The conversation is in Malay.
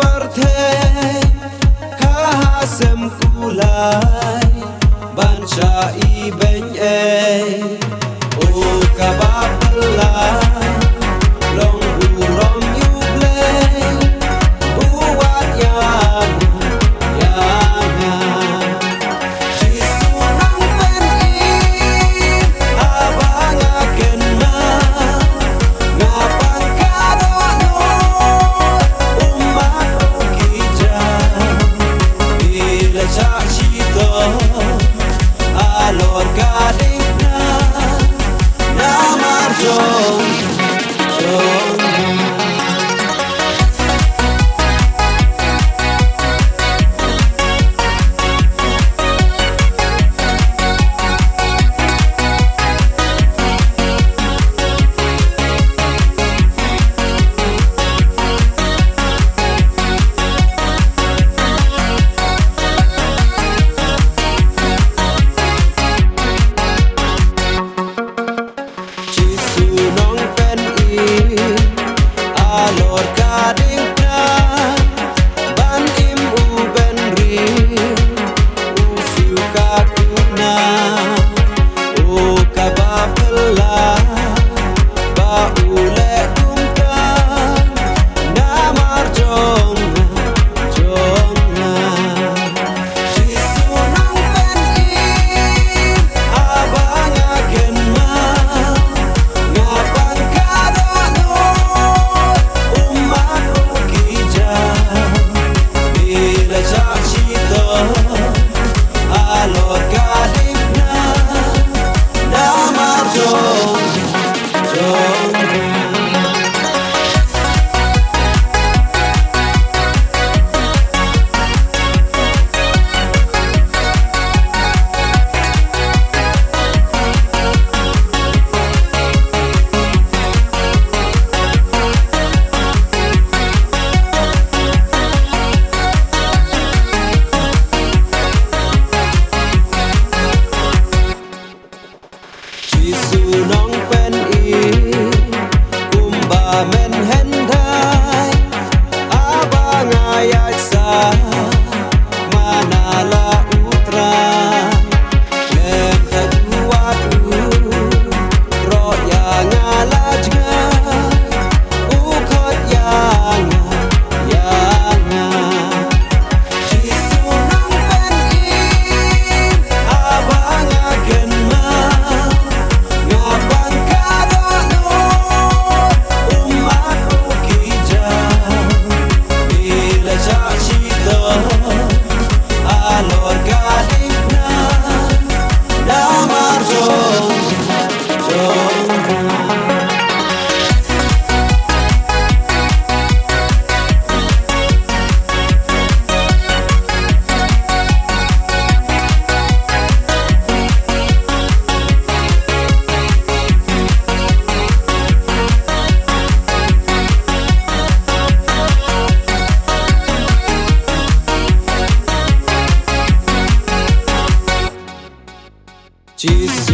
parthe kahasem kulai bancha I ben o kababla long urom yuble buat yang jisunang pen abang akan ngapan kadono umat kita bila cita alor kadina namar jong alor kading na ban im u ben ri usiu kakuna o kabapla ba ule kumta namar jonna jisunang ben abang akan ngapan kadono alor kadina namar jong jisunong pen kumba men hendai abang ayat sa manala utra lem keduatu roya ngalajga ukot yang jisunong pen abang akan ngapan kadono umat kita bila cita alor kadina namar jong Jesus.